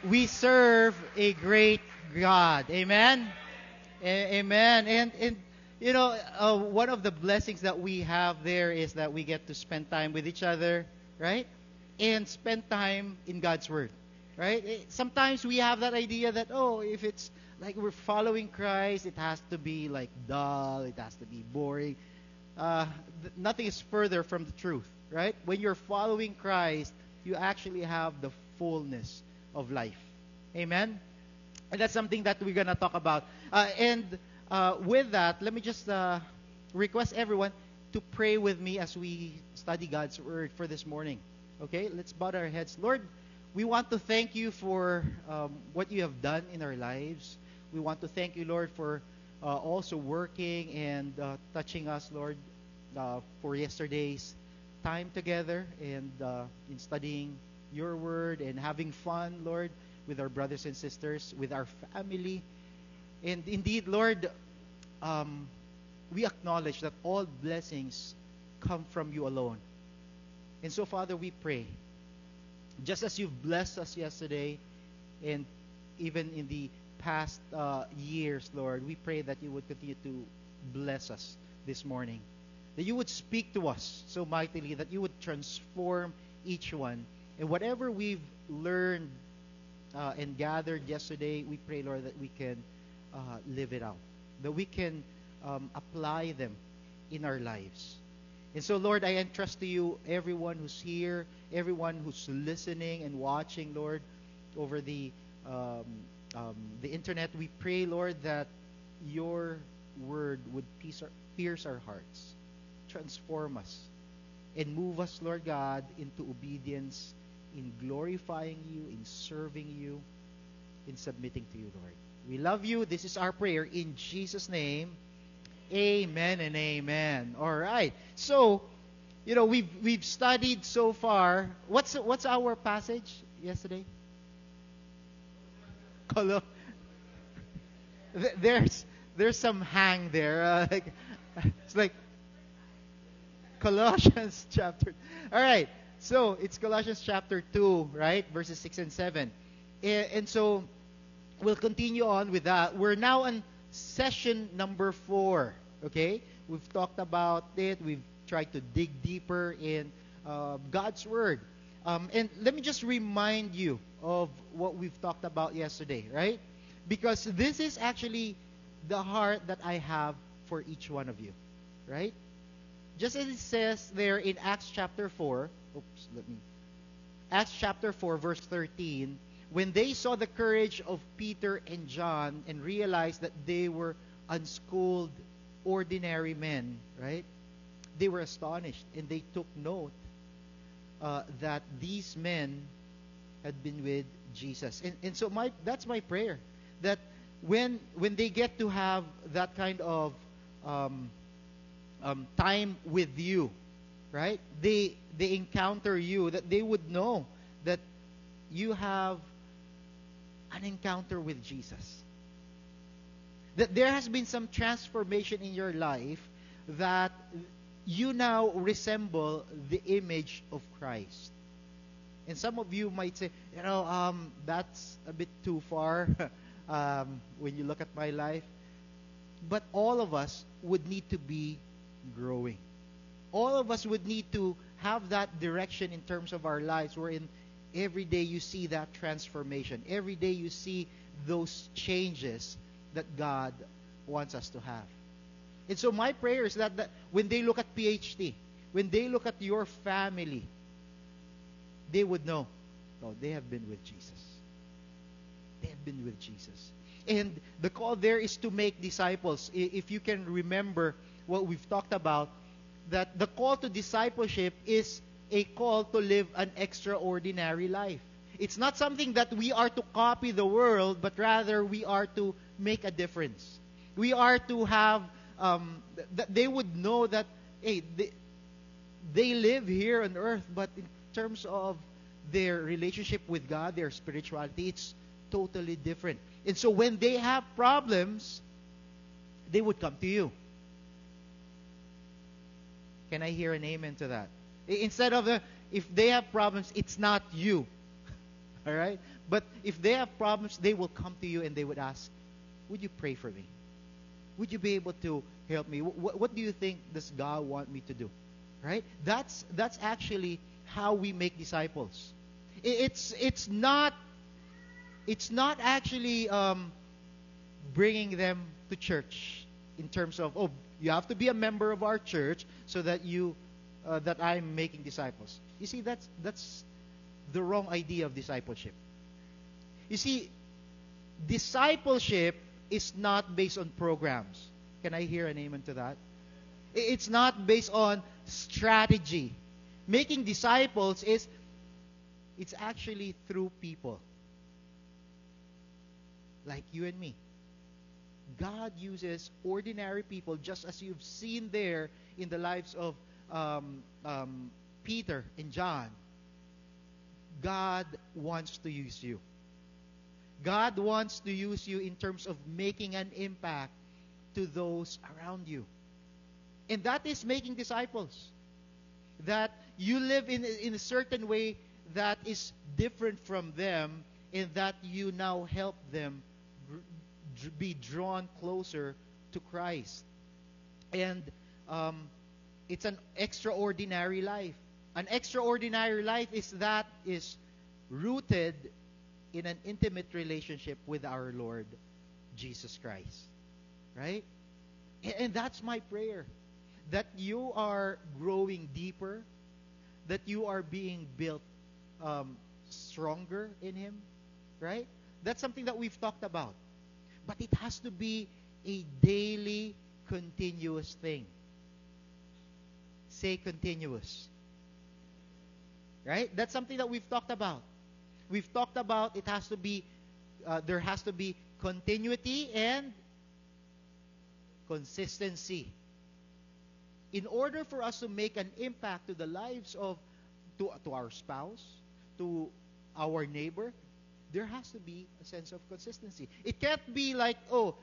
We serve a great God. Amen. Amen. And one of the blessings that we have there is that we get to spend time with each other, right? And spend time in God's Word, right? Sometimes we have that idea that, oh, if it's like we're following Christ, it has to be like dull, it has to be boring. Nothing is further from the truth, right? When you're following Christ, you actually have the fullness of life. Amen? And that's something that we're going to talk about. And with that, let me just request everyone to pray with me as we study God's Word for this morning. Okay? Let's bow our heads. Lord, we want to thank you for what you have done in our lives. We want to thank you, Lord, for also working and touching us, Lord, for yesterday's time together and in studying your word and having fun, Lord, with our brothers and sisters, with our family. And indeed, Lord, we acknowledge that all blessings come from you alone. And so, Father, we pray, just as you've blessed us yesterday and even in the past years, Lord, we pray that you would continue to bless us this morning. That you would speak to us so mightily, that you would transform each one. And whatever we've learned and gathered yesterday, we pray, Lord, that we can live it out. That we can apply them in our lives. And so, Lord, I entrust to you everyone who's here, everyone who's listening and watching, Lord, over the internet. We pray, Lord, that your word would pierce our hearts, transform us, and move us, Lord God, into obedience, in glorifying you, in serving you, in submitting to you, Lord. We love you. This is our prayer in Jesus' name. Amen and amen. All right. So, we've studied so far. What's our passage yesterday? There's some hang there. It's like Colossians chapter. All right. So it's Colossians chapter 2, right? Verses 6 and 7. And so we'll continue on with that. We're now on session number 4. Okay? We've talked about it. We've tried to dig deeper in God's Word. And let me just remind you of what we've talked about yesterday, right? Because this is actually the heart that I have for each one of you, right? Just as it says there in Acts chapter 4, Acts chapter 4, verse 13, when they saw the courage of Peter and John and realized that they were unschooled, ordinary men, right? They were astonished and they took note that these men had been with Jesus. And so that's my prayer, that when they get to have that kind of time with you, right? They encounter you, that they would know that you have an encounter with Jesus. That there has been some transformation in your life, that you now resemble the image of Christ. And some of you might say, that's a bit too far when you look at my life. But all of us would need to be growing. All of us would need to have that direction in terms of our lives, wherein every day you see that transformation. Every day you see those changes that God wants us to have. And so my prayer is that when they look at PHT, when they look at your family, they would know, oh, they have been with Jesus. They have been with Jesus. And the call there is to make disciples. If you can remember what we've talked about, that the call to discipleship is a call to live an extraordinary life. It's not something that we are to copy the world, but rather we are to make a difference. We are to have, that they would know that, hey, they live here on earth, but in terms of their relationship with God, their spirituality, it's totally different. And so when they have problems, they would come to you. Can I hear an amen to that? Instead of if they have problems, it's not you. All right? But if they have problems, they will come to you and they would ask, would you pray for me? Would you be able to help me? What do you think does God want me to do? Right? That's actually how we make disciples. It's not actually bringing them to church in terms of, oh, you have to be a member of our church so that that I'm making disciples. You see, that's the wrong idea of discipleship. You see, discipleship is not based on programs. Can I hear an amen to that? It's not based on strategy. Making disciples it's actually through people. Like you and me. God uses ordinary people, just as you've seen there in the lives of Peter and John. God wants to use you. God wants to use you in terms of making an impact to those around you. And that is making disciples. That you live in a certain way that is different from them, and that you now help them be drawn closer to Christ. And it's an extraordinary life. An extraordinary life is rooted in an intimate relationship with our Lord Jesus Christ. Right? And that's my prayer. That you are growing deeper, that you are being built stronger in Him, right? That's something that we've talked about. But it has to be a daily, continuous thing. Say continuous. Right? That's something that we've talked about. We've talked about it has to be, there has to be continuity and consistency. In order for us to make an impact to the lives of, to our spouse, to our neighbor, there has to be a sense of consistency. It can't be like, oh,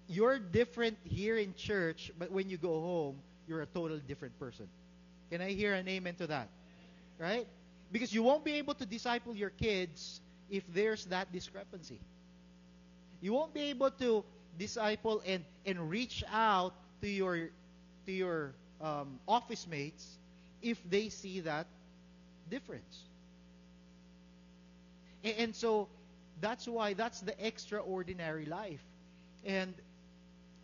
you're different here in church, but when you go home, you're a totally different person. Can I hear an amen to that? Right? Because you won't be able to disciple your kids if there's that discrepancy. You won't be able to disciple and reach out to your office mates if they see that difference. And so that's why that's the extraordinary life. And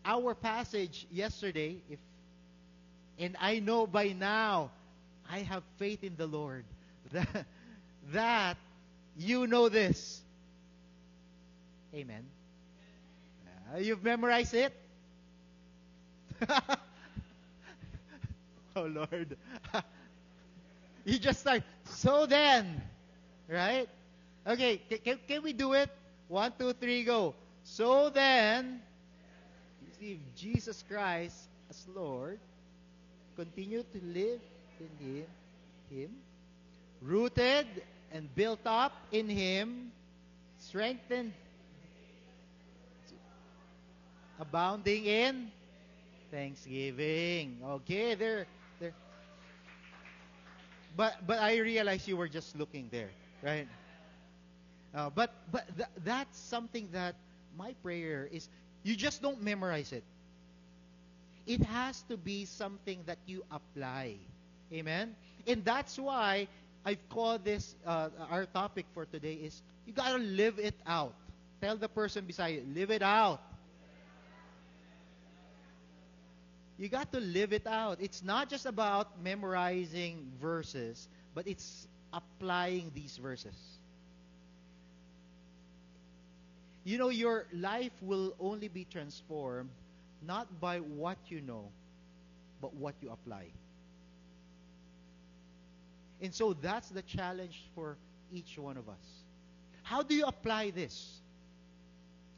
our passage yesterday, and I know by now, I have faith in the Lord that you know this. Amen. You've memorized it? Oh, Lord. You just start. So then, right? Okay, can we do it? 1, 2, 3, go. So then, receive Jesus Christ as Lord. Continue to live in Him. Rooted and built up in Him. Strengthened. Abounding in thanksgiving. Okay, there. But I realize you were just looking there, right? But that's something that my prayer is. You just don't memorize it. It has to be something that you apply. Amen? And that's why I've called this, our topic for today is, you got to live it out. Tell the person beside you, live it out. You got to live it out. It's not just about memorizing verses, but it's applying these verses. You know, your life will only be transformed not by what you know, but what you apply. And so that's the challenge for each one of us. How do you apply this?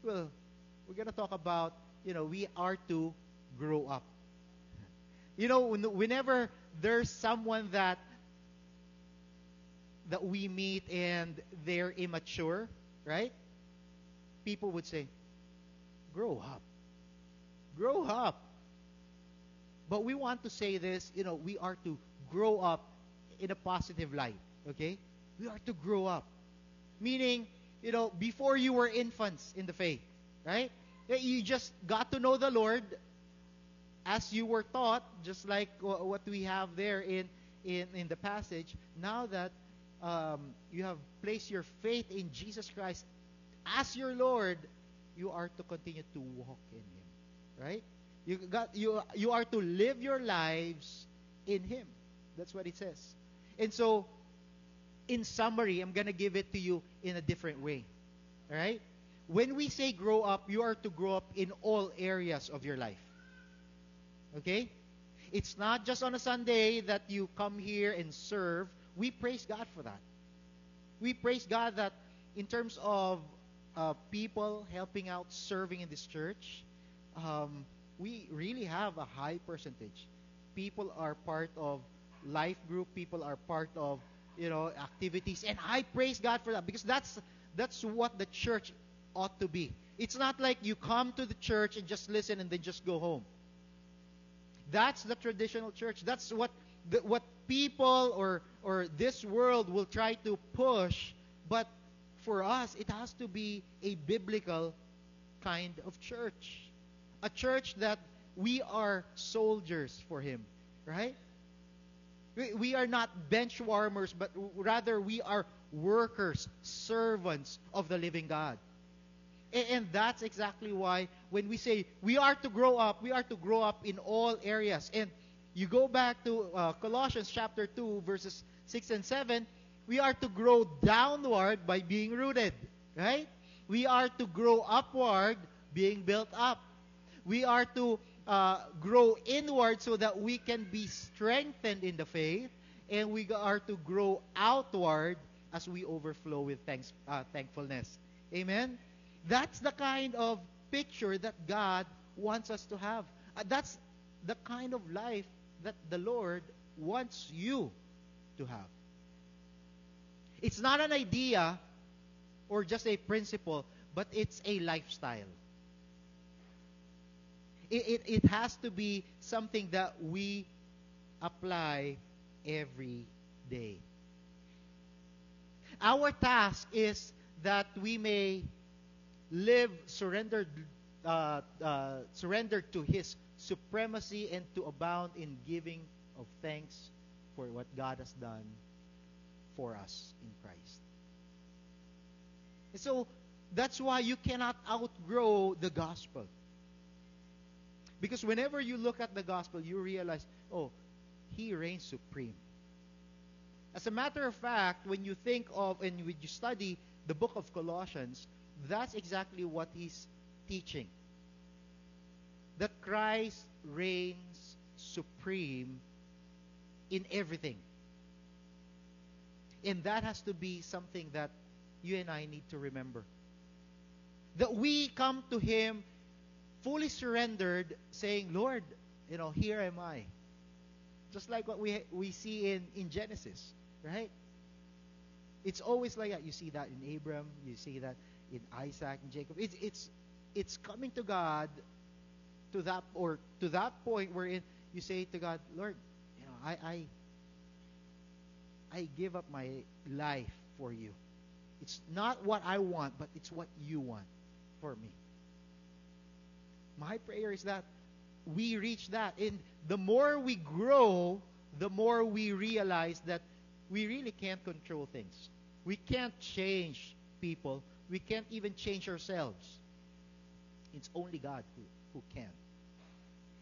Well, we're going to talk about, we are to grow up. Whenever there's someone that we meet and they're immature, right? People would say, grow up. Grow up. But we want to say this, we are to grow up in a positive light, okay? We are to grow up. Meaning, before you were infants in the faith, right? You just got to know the Lord as you were taught, just like what we have there in the passage. Now that you have placed your faith in Jesus Christ as your Lord, you are to continue to walk in Him, right? You are to live your lives in Him. That's what it says. And so, in summary, I'm gonna give it to you in a different way, all right? When we say grow up, you are to grow up in all areas of your life. Okay? It's not just on a Sunday that you come here and serve. We praise God for that. We praise God that in terms of people helping out, serving in this church, we really have a high percentage. People are part of life group. People are part of activities, and I praise God for that, because that's what the church ought to be. It's not like you come to the church and just listen and then just go home. That's the traditional church. That's what people or this world will try to push. But for us, it has to be a biblical kind of church. A church that we are soldiers for Him, right? We are not bench warmers, but rather we are workers, servants of the living God. And that's exactly why when we say we are to grow up in all areas. And you go back to Colossians chapter 2, verses 6 and 7, we are to grow downward by being rooted, right? We are to grow upward, being built up. We are to grow inward so that we can be strengthened in the faith. And we are to grow outward as we overflow with thankfulness. Amen? That's the kind of picture that God wants us to have. That's the kind of life that the Lord wants you to have. It's not an idea or just a principle, but it's a lifestyle. It has to be something that we apply every day. Our task is that we may live surrendered to His supremacy and to abound in giving of thanks for what God has done for us in Christ. And so that's why you cannot outgrow the gospel. Because whenever you look at the gospel, you realize, oh, He reigns supreme. As a matter of fact, when you think of and when you study the book of Colossians, that's exactly what he's teaching. That Christ reigns supreme in everything. And that has to be something that you and I need to remember. That we come to Him fully surrendered, saying, Lord, here am I. Just like what we see in Genesis, right? It's always like that. You see that in Abraham, you see that in Isaac and Jacob. It's coming to God to that point wherein you say to God, Lord, I give up my life for you. It's not what I want, but it's what you want for me. My prayer is that we reach that. And the more we grow, the more we realize that we really can't control things. We can't change people. We can't even change ourselves. It's only God who can.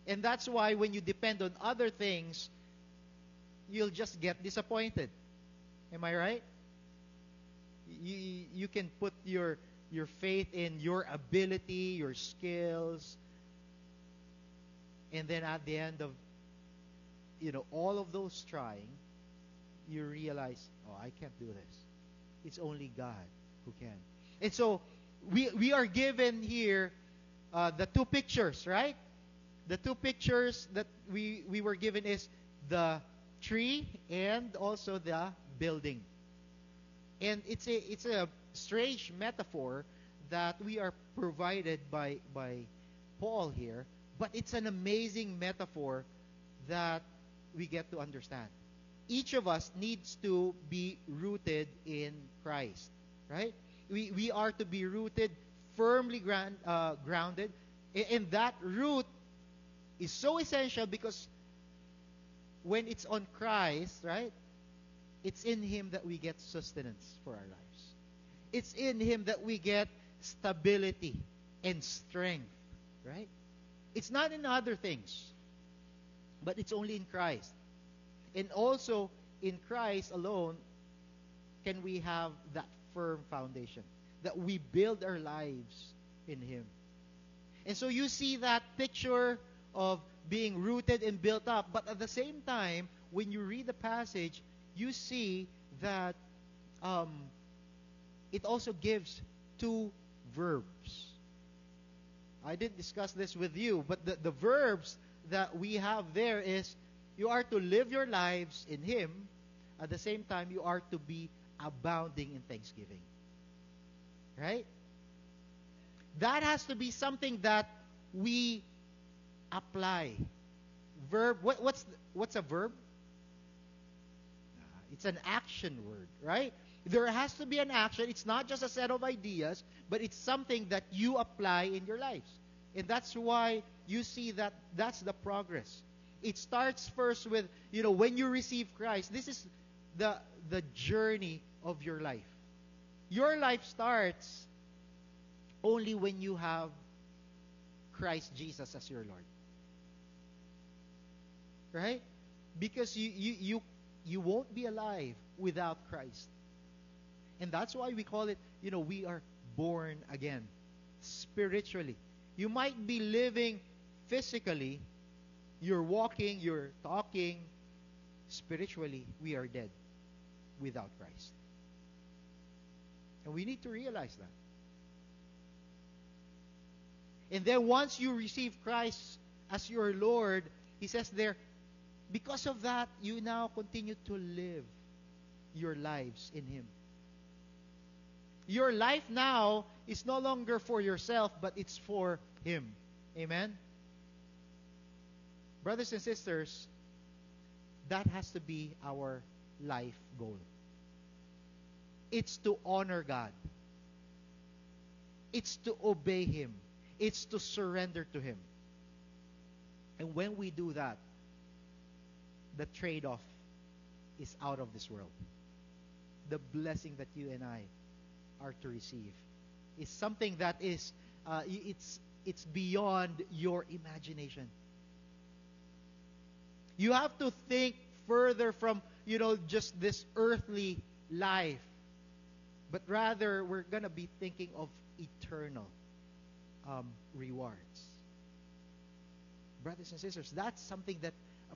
And that's why when you depend on other things, you'll just get disappointed. Am I right? You can put your faith in your ability, your skills, and then at the end of all of those trying, you realize, oh, I can't do this. It's only God who can. And so we are given here the two pictures, right? The two pictures that we were given is the tree and also the building. And it's a strange metaphor that we are provided by Paul here, but it's an amazing metaphor that we get to understand. Each of us needs to be rooted in Christ, right? We are to be rooted, firmly grounded. And that root is so essential because when it's on Christ, right? It's in Him that we get sustenance for our lives. It's in Him that we get stability and strength, right? It's not in other things, but it's only in Christ. And also, in Christ alone, can we have that firm foundation, that we build our lives in Him. And so you see that picture of being rooted and built up, but at the same time, when you read the passage, you see that it also gives two verbs. I didn't discuss this with you, but the verbs that we have there is you are to live your lives in Him. At the same time, you are to be abounding in thanksgiving. Right? That has to be something that we apply. Verb. What's a verb? It's an action word, right? There has to be an action. It's not just a set of ideas, but it's something that you apply in your lives. And that's why you see that that's the progress. It starts first with, when you receive Christ, this is the journey of your life. Your life starts only when you have Christ Jesus as your Lord. Right? Because you won't be alive without Christ. And that's why we call it, we are born again, spiritually. You might be living physically, you're walking, you're talking. Spiritually, we are dead without Christ. And we need to realize that. And then once you receive Christ as your Lord, He says there, because of that, you now continue to live your lives in Him. Your life now is no longer for yourself, but it's for Him. Amen? Brothers and sisters, that has to be our life goal. It's to honor God. It's to obey Him. It's to surrender to Him. And when we do that, the trade-off is out of this world. The blessing that you and I are to receive is something that is it's beyond your imagination. You have to think further from just this earthly life, but rather we're gonna be thinking of eternal rewards. Brothers and sisters, that's something that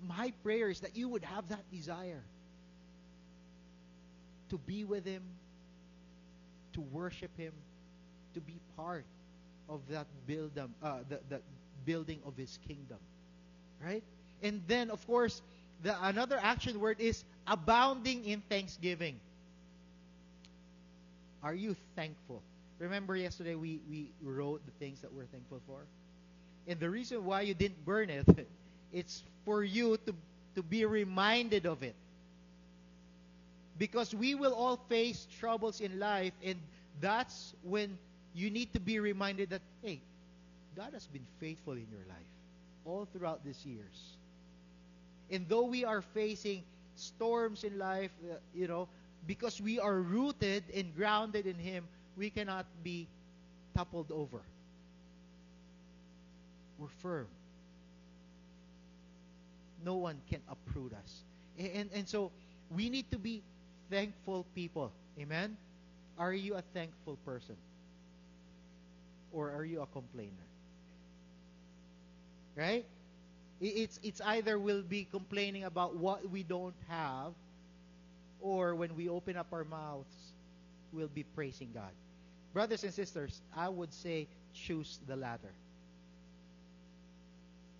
my prayer is that you would have that desire to be with Him, to worship Him, to be part of that the building of His kingdom, right? And then, of course, another action word is abounding in thanksgiving. Are you thankful? Remember yesterday we wrote the things that we're thankful for? And the reason why you didn't burn it, it's for you to be reminded of it. Because we will all face troubles in life, and that's when you need to be reminded that, hey, God has been faithful in your life all throughout these years. And though we are facing storms in life, because we are rooted and grounded in Him, we cannot be toppled over. We're firm. No one can uproot us. And so we need to be thankful people. Amen? Are you a thankful person? Or are you a complainer? Right? It's either we'll be complaining about what we don't have, or when we open up our mouths, we'll be praising God. Brothers and sisters, I would say choose the latter.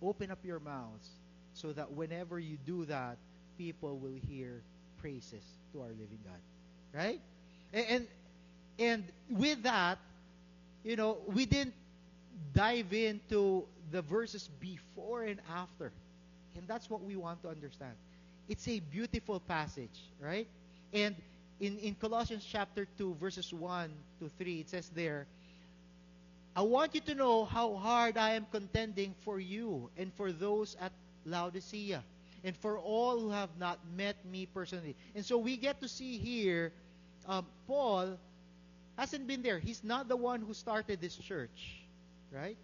Open up your mouths so that whenever you do that, people will hear praises to our living God. Right? And with that, we didn't dive into the verses before and after. And that's what we want to understand. It's a beautiful passage, right? And in Colossians chapter 2, verses 1 to 3, it says there, I want you to know how hard I am contending for you and for those at Laodicea and for all who have not met me personally. And so we get to see here, Paul hasn't been there. He's not the one who started this church, right?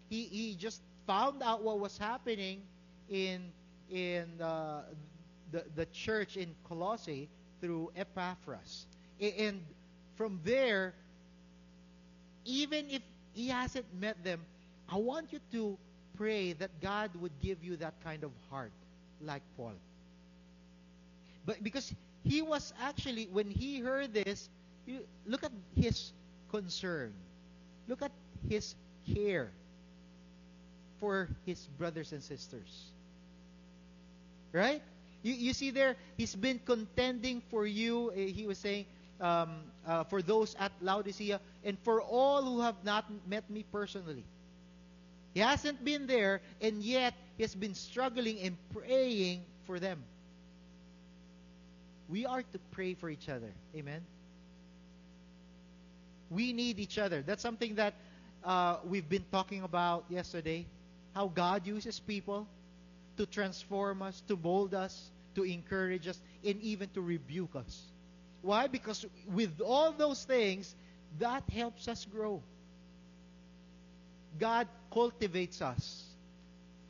He just found out what was happening in the church in Colossae through Epaphras. And from there, even if he hasn't met them, I want you to pray that God would give you that kind of heart like Paul. But because he was actually, when he heard this, look at his concern. Look at his care for his brothers and sisters. Right? You see there, he's been contending for you, he was saying, for those at Laodicea, and for all who have not met me personally. He hasn't been there, and yet he has been struggling and praying for them. We are to pray for each other. Amen? We need each other. That's something that we've been talking about yesterday. How God uses people to transform us, to mold us, to encourage us, and even to rebuke us. Why? Because with all those things, that helps us grow. God cultivates us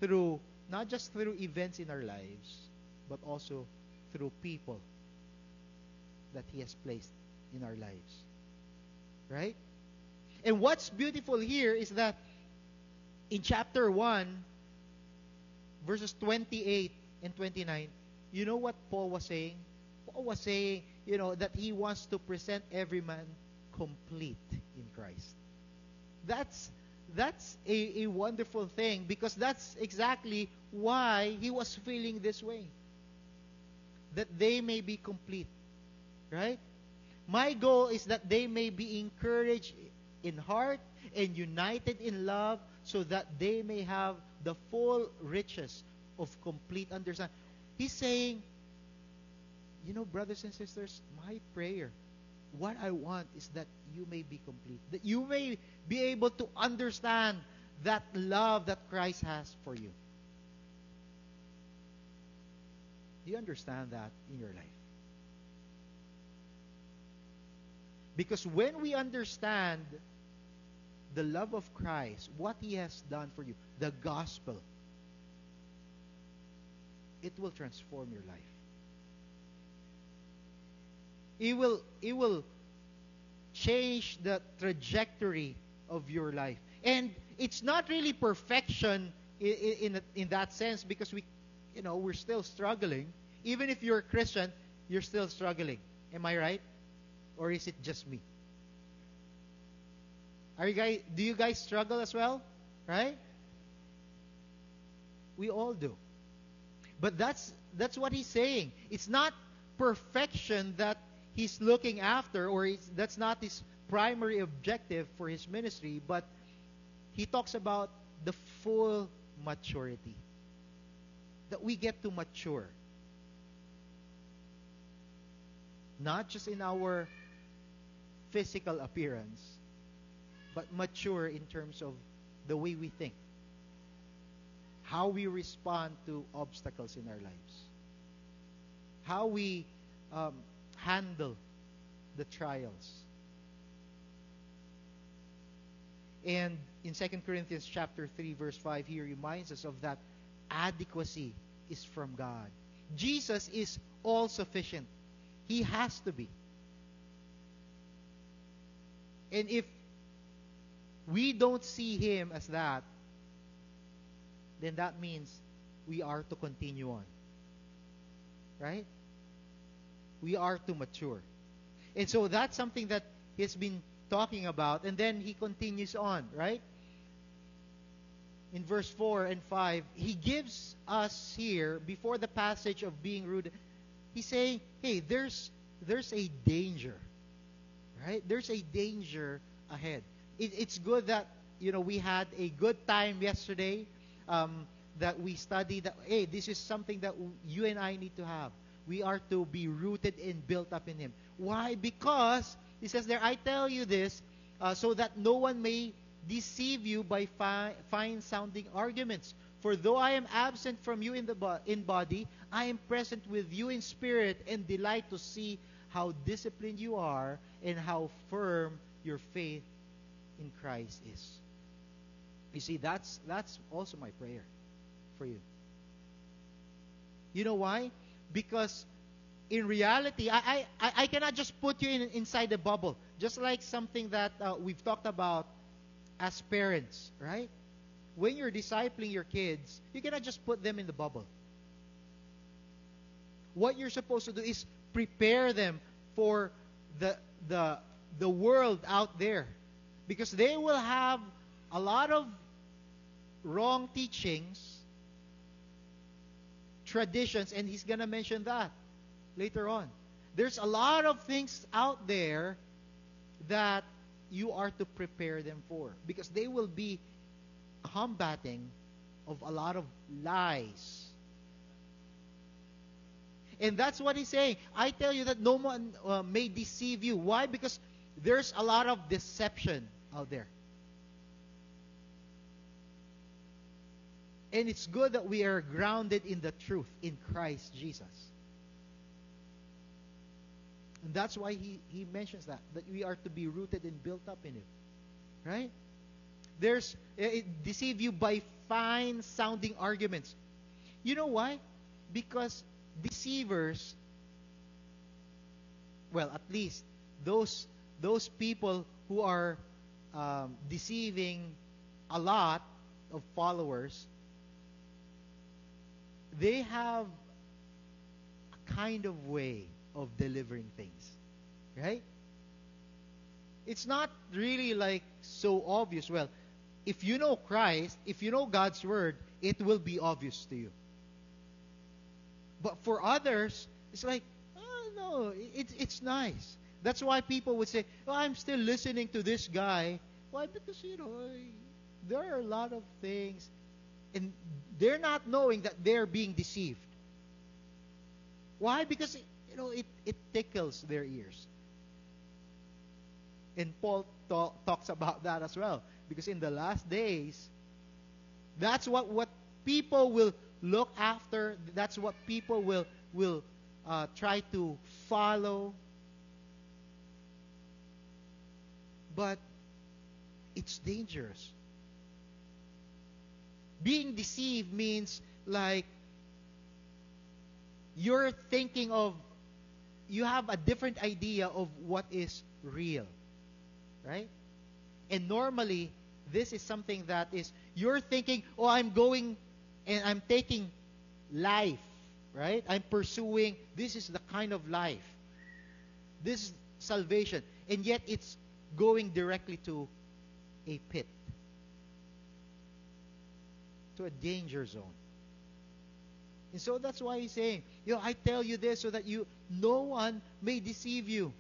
through, not just through events in our lives, but also through people that He has placed in our lives. Right? And what's beautiful here is that in chapter 1, verses 28 and 29, you know what Paul was saying? Paul was saying, that he wants to present every man complete in Christ. That's a wonderful thing, because that's exactly why he was feeling this way. That they may be complete. Right? My goal is that they may be encouraged in heart and united in love, so that they may have the full riches of complete understanding. He's saying, brothers and sisters, my prayer, what I want is that you may be complete. That you may be able to understand that love that Christ has for you. Do you understand that in your life? Because when we understand the love of Christ, what He has done for you, the gospel, it will transform your life. It will change the trajectory of your life. And it's not really perfection in that sense, because we're still struggling. Even if you're a Christian, you're still struggling. Am I right? Or is it just me? Do you guys struggle as well? Right? We all do. But that's what he's saying. It's not perfection that he's looking after, or that's not his primary objective for his ministry, but he talks about the full maturity. That we get to mature. Not just in our physical appearance, but mature in terms of the way we think. How we respond to obstacles in our lives. How we handle the trials. And in 2 Corinthians chapter 3, verse 5, he reminds us of that adequacy is from God. Jesus is all-sufficient. He has to be. And if we don't see Him as that, then that means we are to continue on. Right? We are to mature. And so that's something that he's been talking about. And then he continues on, right? In verse 4 and 5, he gives us here, before the passage of being rooted, he's saying, hey, there's a danger. Right? There's a danger ahead. It's good that, we had a good time yesterday, that we studied that, hey, this is something that you and I need to have. We are to be rooted and built up in Him. Why? Because, he says there, I tell you this, so that no one may deceive you by fine-sounding arguments. For though I am absent from you in body, I am present with you in spirit, and delight to see how disciplined you are and how firm your faith in Christ is. You see, that's also my prayer for you. You know why? Because in reality, I cannot just put you inside a bubble. Just like something that we've talked about as parents, right? When you're discipling your kids, you cannot just put them in the bubble. What you're supposed to do is prepare them for the world out there. Because they will have a lot of wrong teachings, traditions, and he's going to mention that later on. There's a lot of things out there that you are to prepare them for, because they will be combating of a lot of lies. And that's what he's saying. I tell you that no one may deceive you. Why? Because there's a lot of deception out there. And it's good that we are grounded in the truth in Christ Jesus. And that's why he mentions that we are to be rooted and built up in it. Right? It deceive you by fine-sounding arguments. You know why? Because deceivers, well, at least those people who are deceiving a lot of followers, they have a kind of way of delivering things, right? It's not really like so obvious. Well, if you know Christ, if you know God's Word, it will be obvious to you. But for others, it's like, oh no, it's nice. That's why people would say, oh, I'm still listening to this guy. Why? Because, there are a lot of things, and they're not knowing that they're being deceived. Why? Because, it tickles their ears. And Paul talks about that as well. Because in the last days, that's what people will look after. That's what people will try to follow. But it's dangerous. Being deceived means like you're thinking of, you have a different idea of what is real. Right? And normally, this is something that is, you're thinking, oh, I'm going and I'm taking life, right? I'm pursuing, this is the kind of life. This is salvation. And yet, it's going directly to a pit. To a danger zone. And so that's why he's saying, I tell you this so that no one may deceive you.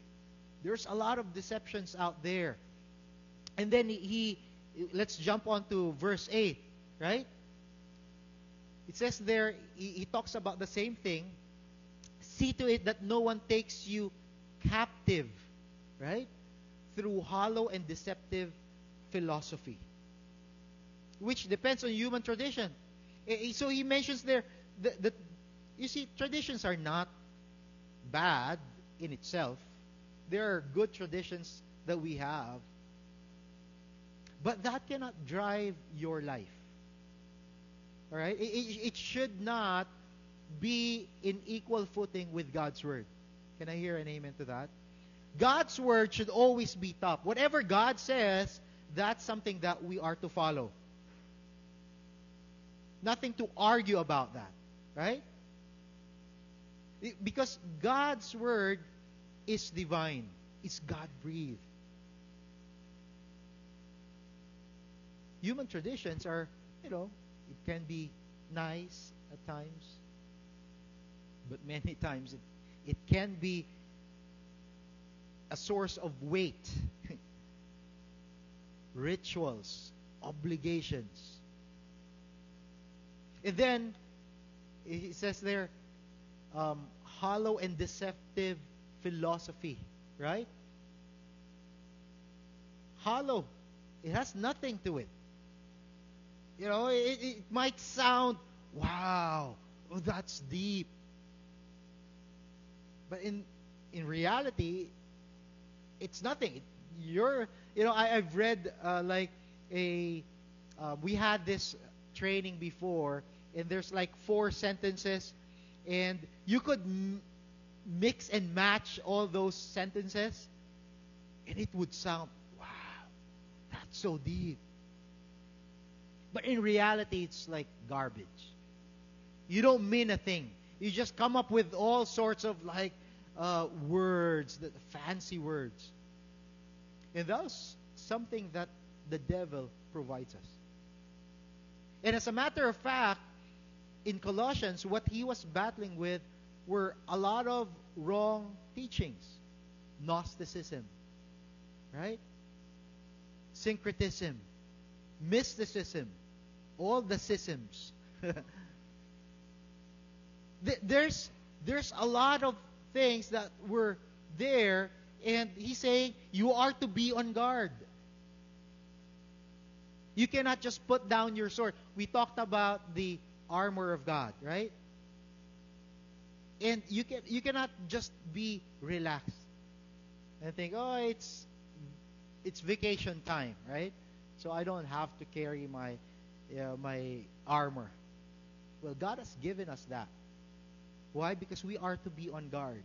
There's a lot of deceptions out there. And then let's jump on to verse 8, right? It says there, he talks about the same thing. See to it that no one takes you captive, right? Through hollow and deceptive philosophy, which depends on human tradition. So he mentions there that you see, traditions are not bad in itself. There are good traditions that we have. But that cannot drive your life. All right? It should not be in equal footing with God's Word. Can I hear an amen to that? God's Word should always be top. Whatever God says, that's something that we are to follow. Nothing to argue about that. Right? Because God's Word is divine. It's God-breathed. Human traditions are, it can be nice at times, but many times it can be a source of weight, rituals, obligations. And then, he says there, hollow and deceptive philosophy. right? Hollow. It has nothing to it. It might sound, wow, oh, that's deep. But in reality, it's nothing. I've read like we had this training before, and there's like 4 sentences, and you could mix and match all those sentences, and it would sound, wow, that's so deep. But in reality, it's like garbage. You don't mean a thing. You just come up with all sorts of like words, the fancy words. And that's something that the devil provides us. And as a matter of fact, in Colossians, what he was battling with were a lot of wrong teachings. Gnosticism, right? Syncretism, mysticism, all the schisms. There's a lot of things that were there, and he's saying you are to be on guard. You cannot just put down your sword. We talked about the armor of God, right? And you cannot just be relaxed and think, oh, it's vacation time, right? So I don't have to carry my armor. Well, God has given us that. Why? Because we are to be on guard.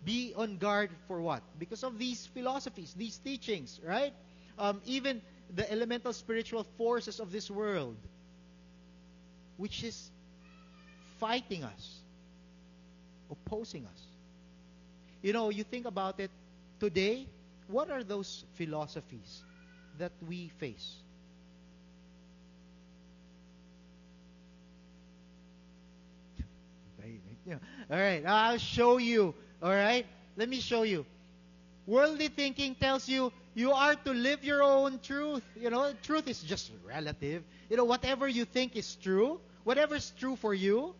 Be on guard for what? Because of these philosophies, these teachings, right? Even the elemental spiritual forces of this world, which is fighting us, opposing us. You think about it today, what are those philosophies that we face? All right, I'll show you. All right, let me show you. Worldly thinking tells you you are to live your own truth. Truth is just relative. Whatever you think is true, whatever's true for you,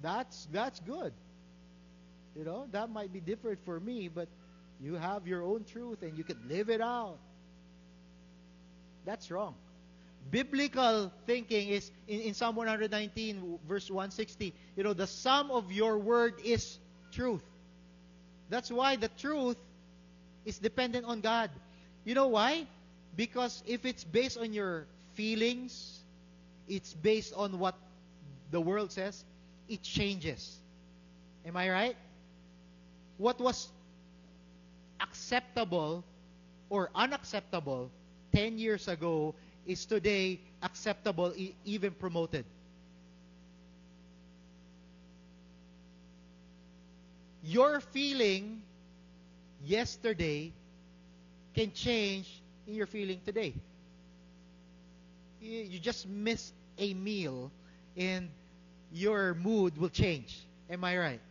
that's good. That might be different for me, but you have your own truth and you can live it out. That's wrong. Biblical thinking is in Psalm 119, verse 160. The sum of your word is truth. That's why the truth is dependent on God. You know why? Because if it's based on your feelings, it's based on what the world says, it changes. Am I right? What was acceptable or unacceptable 10 years ago is today acceptable, even promoted. Your feeling yesterday can change in your feeling today. You just miss a meal and your mood will change. Am I right?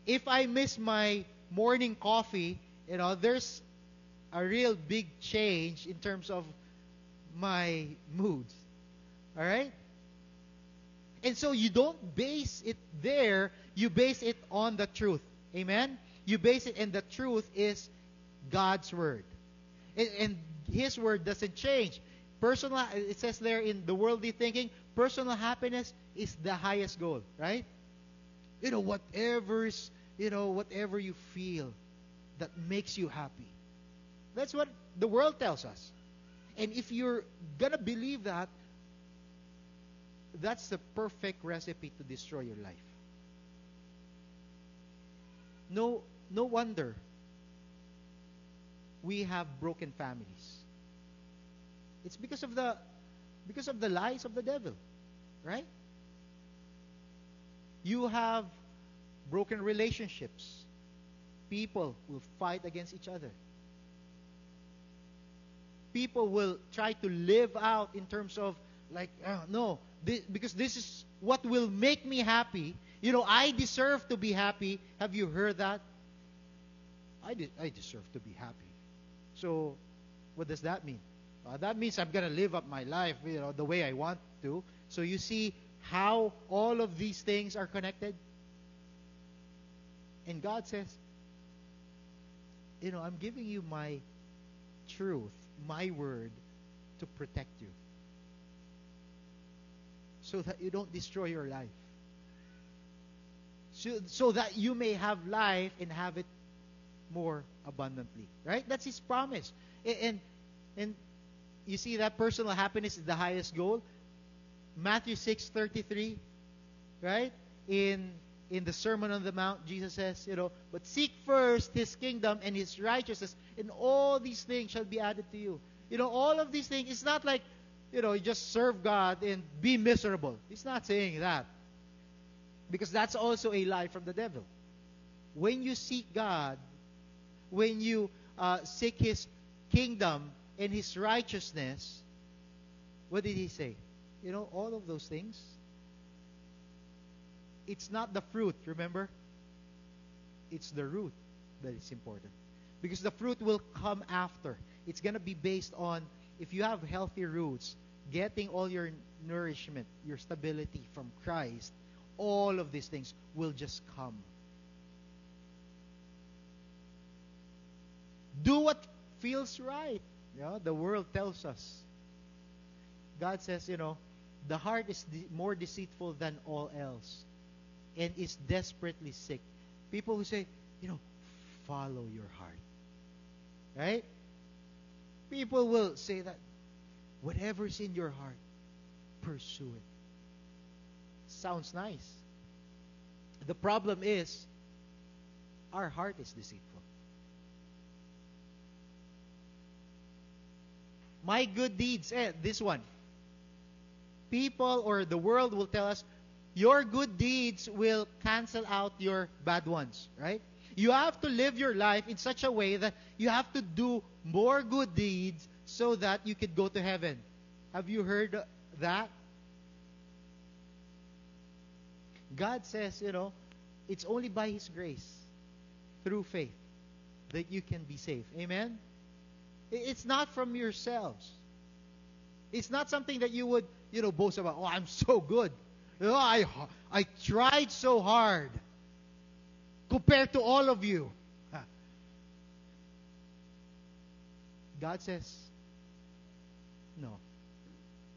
If I miss my morning coffee, there's a real big change in terms of my moods. All right? And so you don't base it there, you base it on the truth. Amen? You base it, and the truth is God's Word. And His Word doesn't change. It says there in the worldly thinking, personal happiness is the highest goal, right? Whatever you feel that makes you happy. That's what the world tells us. And if you're going to believe that, that's the perfect recipe to destroy your life. No wonder we have broken families. It's because of the lies of the devil, right? You have broken relationships. People will fight against each other. People will try to live out in terms of because this is what will make me happy. I deserve to be happy. Have you heard that? I deserve to be happy. So, what does that mean? That means I'm going to live up my life, the way I want to. So you see how all of these things are connected? And God says, I'm giving you my truth, my word, to protect you, so that you don't destroy your life. So that you may have life and have it more abundantly. Right? That's His promise. And you see that personal happiness is the highest goal. Matthew 6:33, right? In the Sermon on the Mount, Jesus says, but seek first His kingdom and His righteousness, and all these things shall be added to you. All of these things, it's not like, you just serve God and be miserable. He's not saying that. Because that's also a lie from the devil. When you seek God, when you seek His kingdom and His righteousness, what did He say? All of those things. It's not the fruit, remember? It's the root that is important. Because the fruit will come after. It's going to be based on, if you have healthy roots, getting all your nourishment, your stability from Christ, all of these things will just come. Do what feels right. The world tells us. God says, the heart is more deceitful than all else and is desperately sick. People who say, follow your heart. Right? People will say that whatever's in your heart, pursue it. Sounds nice. The problem is, our heart is deceitful. My good deeds, this one. People or the world will tell us, your good deeds will cancel out your bad ones, right? You have to live your life in such a way that you have to do more good deeds so that you could go to heaven. Have you heard that? God says, it's only by His grace, through faith, that you can be saved. Amen? It's not from yourselves. It's not something that you would, boast about. Oh, I'm so good. I tried so hard compared to all of you. God says, no.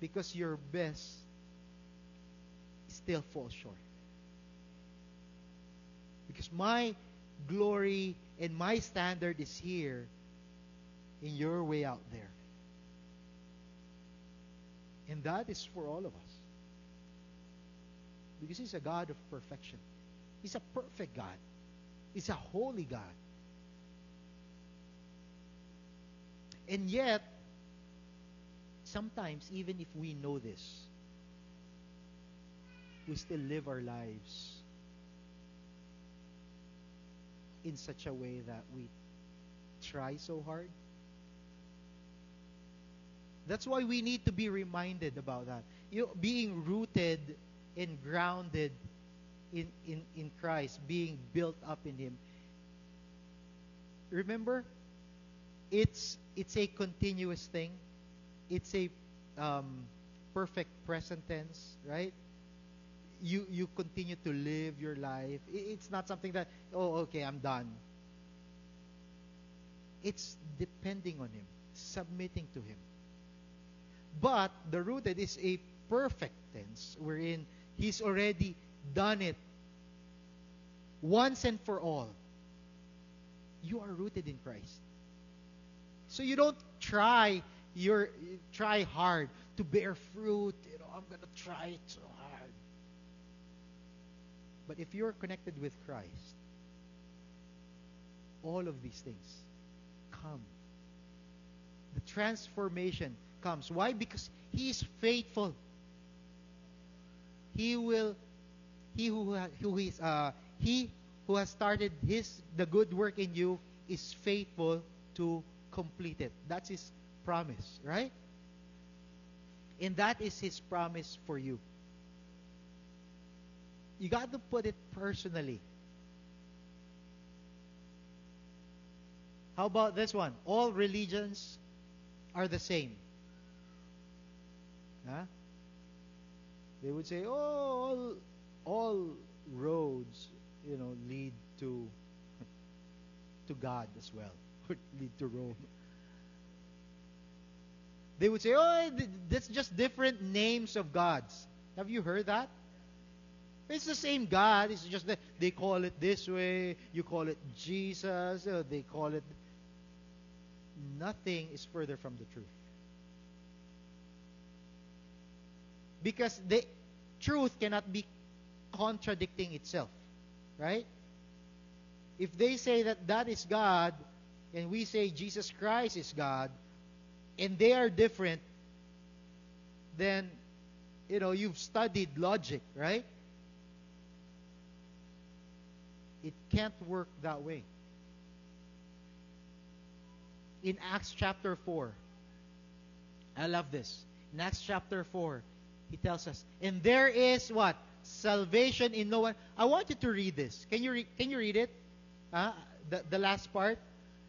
Because your best still falls short. Because my glory and my standard is here, in your way out there. And that is for all of us. Because He's a God of perfection. He's a perfect God. He's a holy God. And yet, sometimes, even if we know this, we still live our lives in such a way that we try so hard. That's why we need to be reminded about that. Being rooted and grounded in Christ, being built up in Him. Remember, it's a continuous thing. It's a perfect present tense, right? You continue to live your life. It's not something that, okay, I'm done. It's depending on Him, submitting to Him. But the rooted is a perfect tense, wherein He's already done it once and for all. You are rooted in Christ. So you don't try hard to bear fruit. I'm going to try it so hard. But if you're connected with Christ, all of these things come. The transformation comes. Why? Because He is faithful. He who has started the good work in you is faithful to complete it. That's His promise, right? And that is His promise for you. You got to put it personally. How about this one? All religions are the same. Huh? They would say, all roads, lead to to God as well, or lead to Rome. They would say, oh, that's just different names of gods. Have you heard that? It's the same God. It's just that they call it this way. You call it Jesus. They call it... Nothing is further from the truth. Because the truth cannot be contradicting itself. Right? If they say that that is God, and we say Jesus Christ is God, and they are different, then, you've studied logic, right? It can't work that way. In Acts chapter 4, I love this. In Acts chapter 4, he tells us, and there is what? Salvation in no one. I want you to read this. Can you read it? The last part.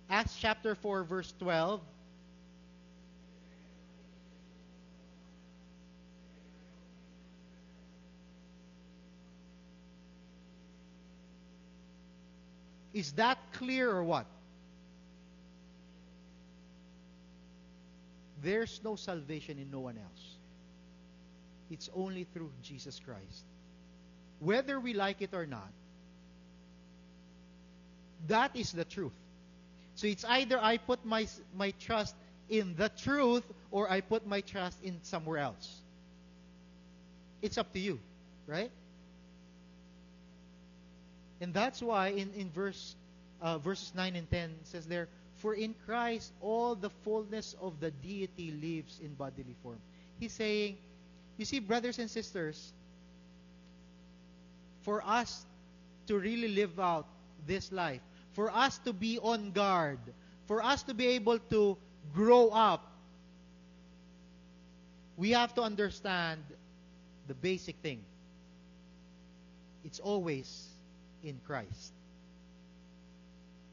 Acts chapter 4, verse 12. Is that clear or what? There's no salvation in no one else. It's only through Jesus Christ. Whether we like it or not, that is the truth. So it's either I put my trust in the truth or I put my trust in somewhere else. It's up to you, right? And that's why in verses 9 and 10 it says there, for in Christ all the fullness of the deity lives in bodily form. He's saying, you see, brothers and sisters, for us to really live out this life, for us to be on guard, for us to be able to grow up, we have to understand the basic thing. It's always in Christ.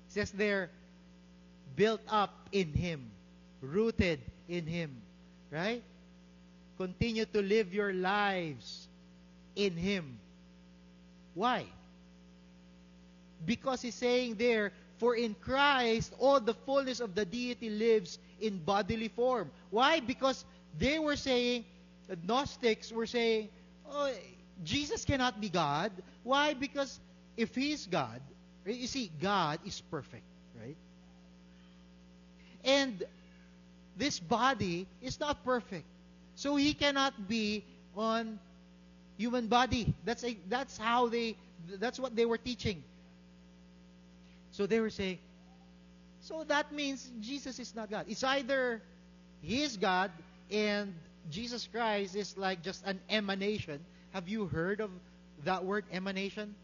It says there, built up in Him, rooted in Him, right? Continue to live your lives in Him. Why? Because He's saying there, for in Christ all the fullness of the deity lives in bodily form. Why? Because they were saying, the Gnostics were saying, oh, Jesus cannot be God. Why? Because if He is God, you see, God is perfect, right? And this body is not perfect. So He cannot be on human body. That's what they were teaching. So they were saying, so that means Jesus is not God. It's either He is God and Jesus Christ is like just an emanation. Have you heard of that word, emanation?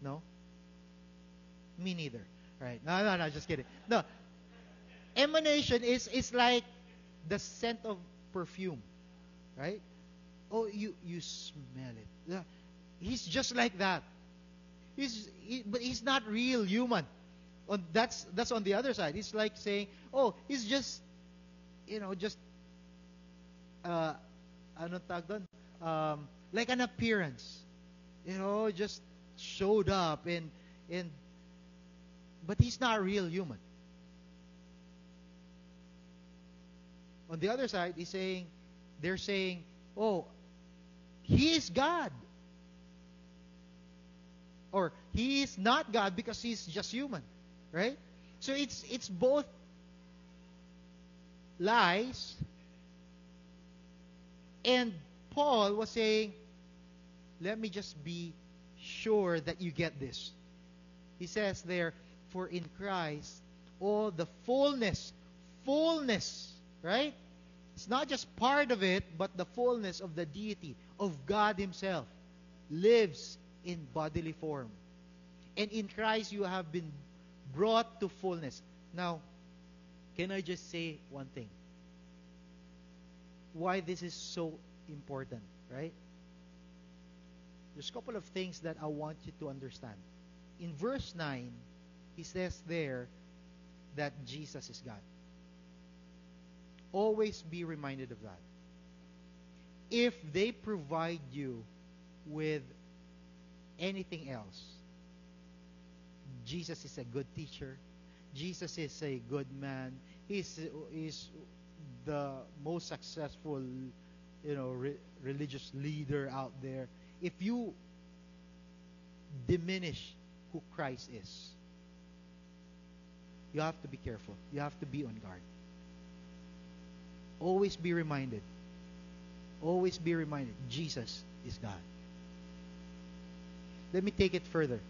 No? Me neither. Right? No, just kidding. No. Emanation is like the scent of perfume. Right? Oh, you smell it. Yeah. He's just like that. But he's not real human. That's on the other side. It's like saying, oh, he's just, ano tawag doon? Like an appearance. Just showed up and but he's not real human. On the other side, they're saying, oh, He is God. Or He is not God because He's just human. Right? So it's both lies. And Paul was saying, let me just be sure that you get this. He says there, for in Christ all the fullness, right? It's not just part of it, but the fullness of the deity, of God Himself, lives in bodily form. And in Christ you have been brought to fullness. Now, can I just say one thing? Why this is so important, right? There's a couple of things that I want you to understand. In verse 9, he says there that Jesus is God. Always be reminded of that. If they provide you with anything else, Jesus is a good teacher. Jesus is a good man. He's the most successful, religious leader out there. If you diminish who Christ is, you have to be careful. You have to be on guard. Always be reminded. Always be reminded. Jesus is God. Let me take it further.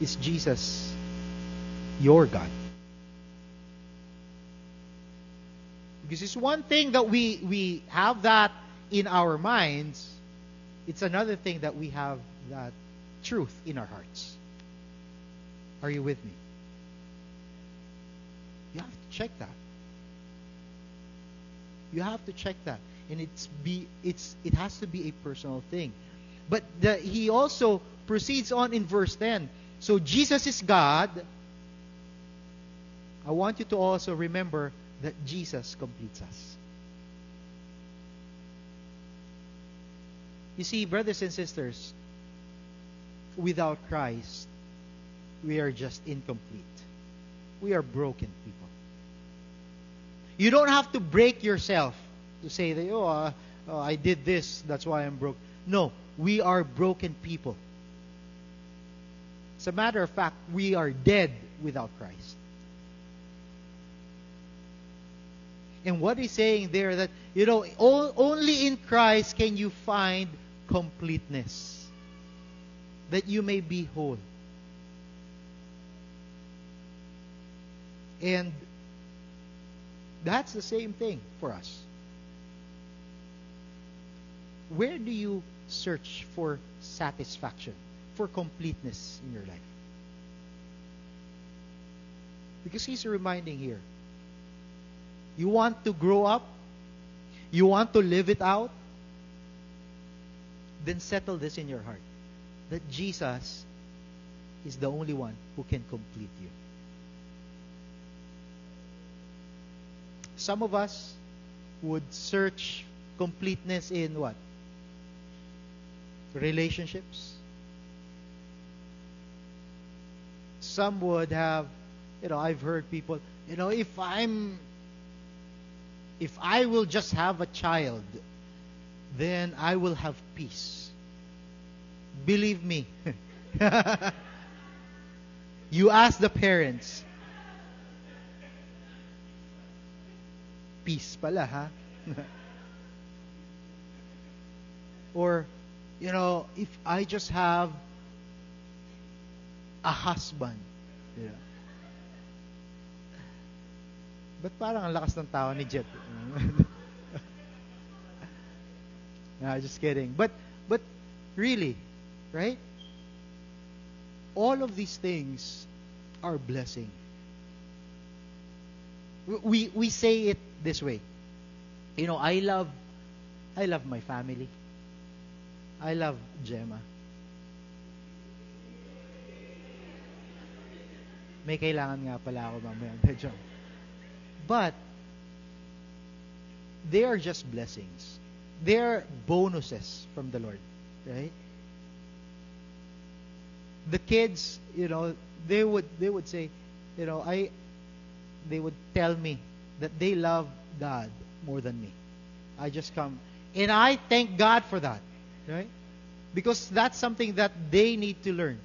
Is Jesus your God? Because it's one thing that we have that in our minds. It's another thing that we have that truth in our hearts. Are you with me? You have to check that. You have to check that. And it has to be a personal thing. But he also proceeds on in verse 10. So Jesus is God. I want you to also remember that Jesus completes us. You see, brothers and sisters, without Christ, we are just incomplete. We are broken people. You don't have to break yourself to say that, I did this, that's why I'm broke. No, we are broken people. As a matter of fact, we are dead without Christ. And what he's saying there that, only in Christ can you find completeness. That you may be whole. And that's the same thing for us. Where do you search for satisfaction, for completeness in your life? Because he's reminding here. You want to grow up? You want to live it out? Then settle this in your heart. That Jesus is the only one who can complete you. Some of us would search completeness in what? Relationships. Some would have, I've heard people, if I will just have a child, then I will have peace. Believe me. You ask the parents. Peace pala, ha? Or, if I just have a husband. Ba't parang ang lakas ng tawa ni Jet? No, just kidding. But really, right? All of these things are blessing. We say it this way. I love my family. I love Gemma. May kailangan nga pala ako mamaya. But they are just blessings. They are bonuses from the Lord, right? The kids, they would say, they would tell me that they love God more than me. I just come. And I thank God for that. Right? Because that's something that they need to learn.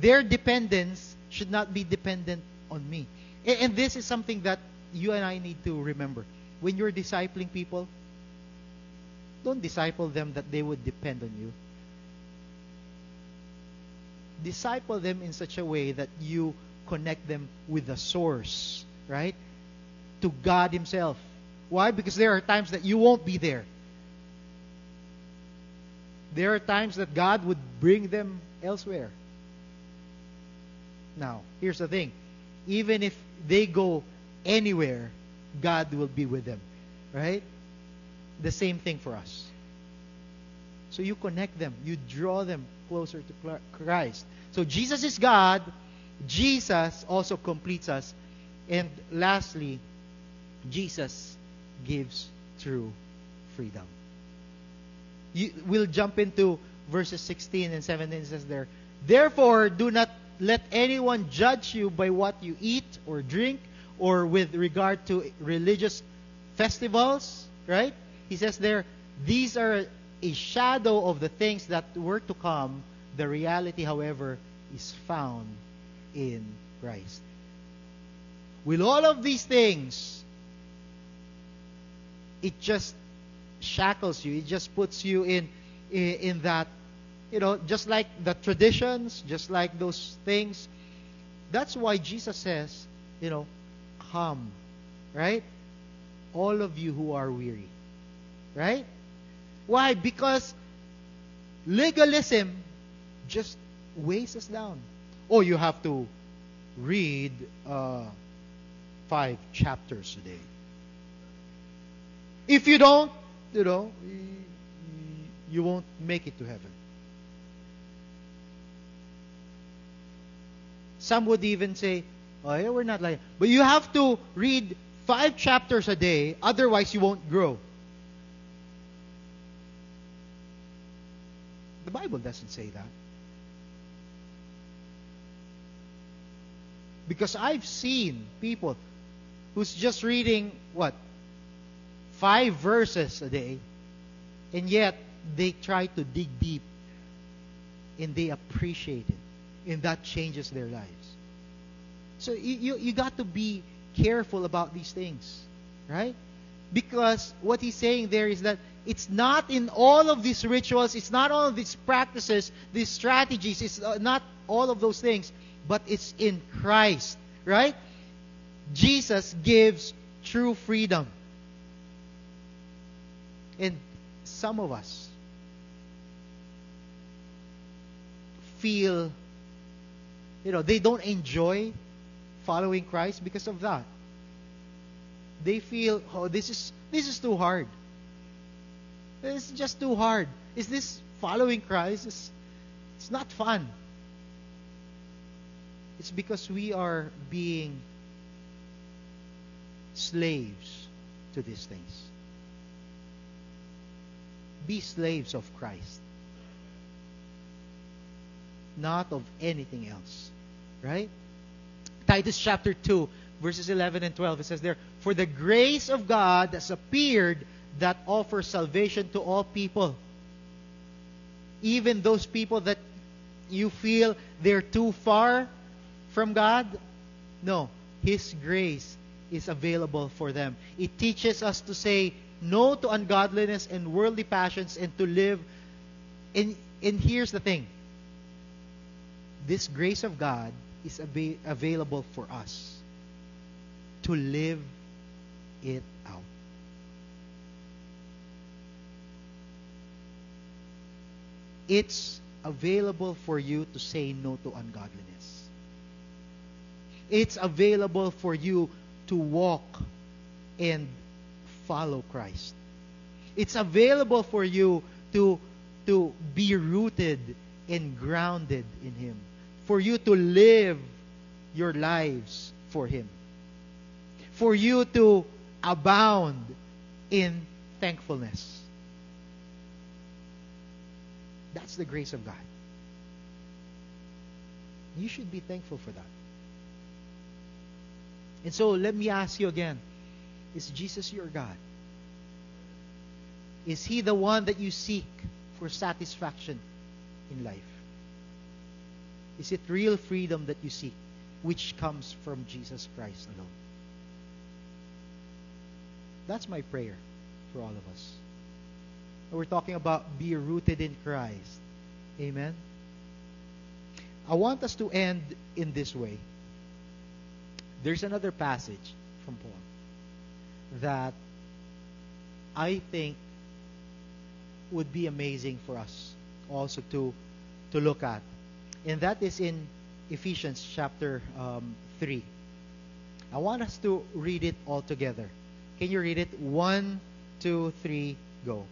Their dependence should not be dependent on me. And this is something that you and I need to remember. When you're discipling people, don't disciple them that they would depend on you. Disciple them in such a way that you connect them with the source, right? To God Himself. Why? Because there are times that you won't be there. There are times that God would bring them elsewhere. Now, here's the thing. Even if they go anywhere, God will be with them. Right? The same thing for us. So you connect them. You draw them closer to Christ. So Jesus is God. Jesus also completes us. And lastly, Jesus gives true freedom. We'll jump into verses 16 and 17. It says there, Therefore, do not let anyone judge you by what you eat or drink, or with regard to religious festivals, right? He says there, these are a shadow of the things that were to come. The reality, however, is found in Christ. With all of these things, it just shackles you. It just puts you in that, just like the traditions, just like those things. That's why Jesus says, come, right? All of you who are weary, right? Why? Because legalism just weighs us down. Oh, you have to read 5 chapters a day. If you don't, you won't make it to heaven. Some would even say, oh, yeah, we're not like that. But you have to read 5 chapters a day, otherwise you won't grow. The Bible doesn't say that. Because I've seen people who's just reading, 5 verses a day, and yet they try to dig deep, and they appreciate it, and that changes their lives. So you got to be careful about these things, right? Because what he's saying there is that it's not in all of these rituals, it's not all of these practices, these strategies, it's not all of those things, but it's in Christ, right? Jesus gives true freedom. And some of us feel, they don't enjoy following Christ because of that. They feel, oh, this is too hard. It's just too hard. Is this following Christ? It's not fun. It's because we are being slaves to these things. Be slaves of Christ, not of anything else, right? Titus chapter 2, verses 11 and 12, it says there, for the grace of God has appeared that offers salvation to all people, even those people that you feel they're too far from God. No, His grace is available for them. It teaches us to say no to ungodliness and worldly passions, and to live. And here's the thing. This grace of God is available for us to live it out. It's available for you to say no to ungodliness. It's available for you to walk and follow Christ. It's available for you to be rooted and grounded in Him. For you to live your lives for Him. For you to abound in thankfulness. That's the grace of God. You should be thankful for that. And so let me ask you again, is Jesus your God? Is He the one that you seek for satisfaction in life? Is it real freedom that you seek, which comes from Jesus Christ alone? That's my prayer for all of us. We're talking about be rooted in Christ. Amen? I want us to end in this way. There's another passage from Paul that I think would be amazing for us also to look at. And that is in Ephesians chapter 3. I want us to read it all together. Can you read it? 1, 2, 3, go.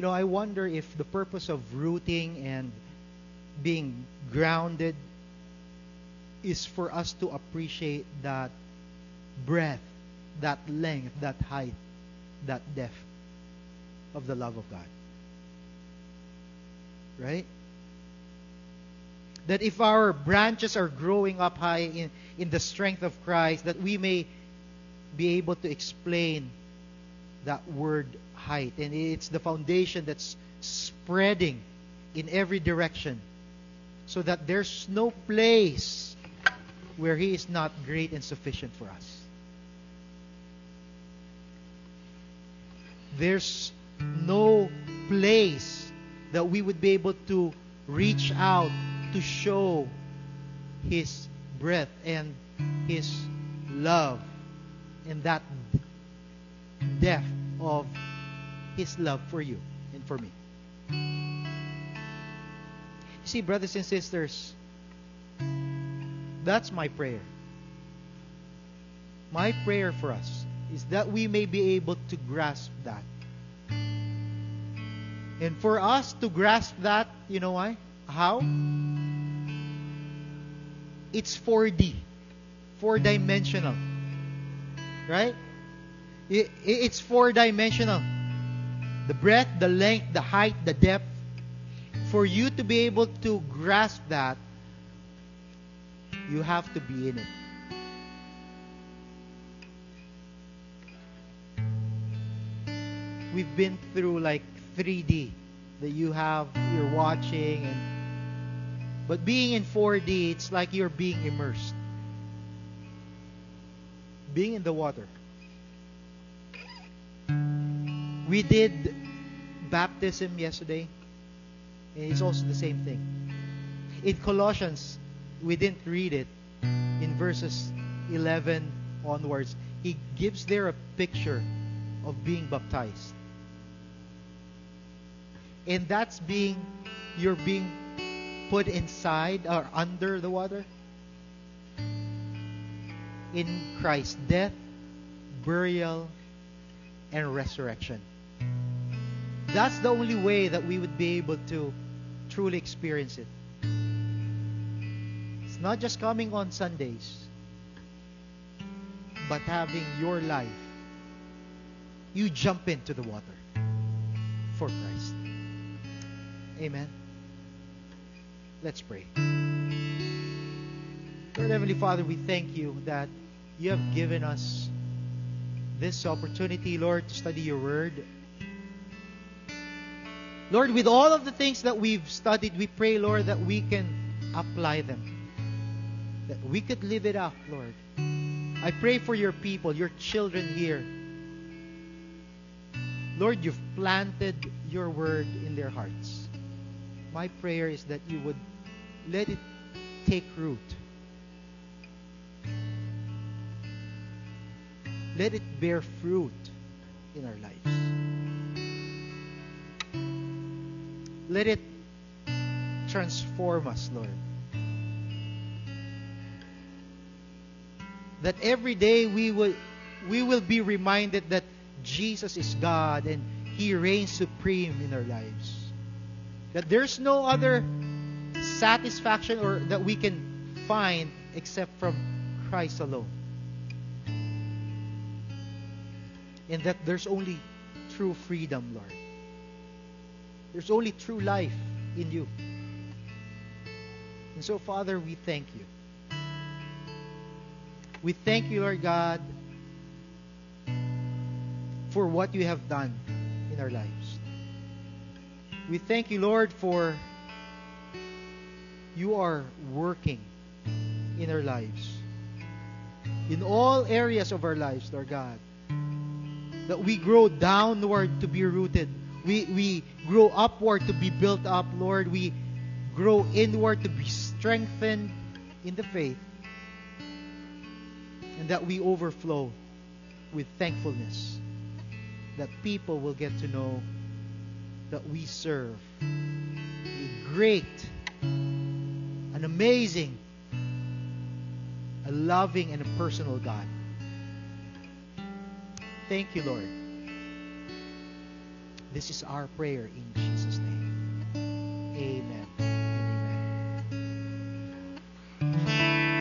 I wonder if the purpose of rooting and being grounded is for us to appreciate that breadth, that length, that height, that depth of the love of God. Right? That if our branches are growing up high in the strength of Christ, that we may be able to explain that word height. And it's the foundation that's spreading in every direction, so that there's no place where He is not great and sufficient for us. There's no place that we would be able to reach out to show His breadth and His love, and that depth of His love for you and for me. You see, brothers and sisters, that's my prayer. My prayer for us is that we may be able to grasp that. And for us to grasp that, you know why? How? It's 4D. 4-dimensional. Right? It's 4-dimensional. The breadth, the length, the height, the depth. For you to be able to grasp that, you have to be in it. We've been through like 3D that you're watching, but being in 4D, it's like you're being immersed. Being in the water. We did baptism yesterday, and it's also the same thing. In Colossians, we didn't read it. In verses 11 onwards, he gives there a picture of being baptized. And that's you're being put inside or under the water in Christ's death, burial, and resurrection. That's the only way that we would be able to truly experience it. It's not just coming on Sundays, but having your life. You jump into the water for Christ. Amen. Let's pray. Lord Heavenly Father, we thank you that you have given us this opportunity, Lord, to study your word. Lord, with all of the things that we've studied, we pray, Lord, that we can apply them. That we could live it up, Lord. I pray for your people, your children here. Lord, you've planted your word in their hearts. My prayer is that you would let it take root. Let it bear fruit in our lives. Let it transform us, Lord. That every day we will be reminded that Jesus is God and He reigns supreme in our lives. That there's no other satisfaction or that we can find except from Christ alone. And that there's only true freedom, Lord. There's only true life in you. And so, Father, we thank you. We thank you, Lord God, for what you have done in our lives. We thank you, Lord, for you are working in our lives. In all areas of our lives, Lord God. That we grow downward to be rooted. We grow upward to be built up, Lord. We grow inward to be strengthened in the faith. And that we overflow with thankfulness. That people will get to know that we serve a great, an amazing, a loving, and a personal God. Thank you, Lord. This is our prayer in Jesus' name. Amen.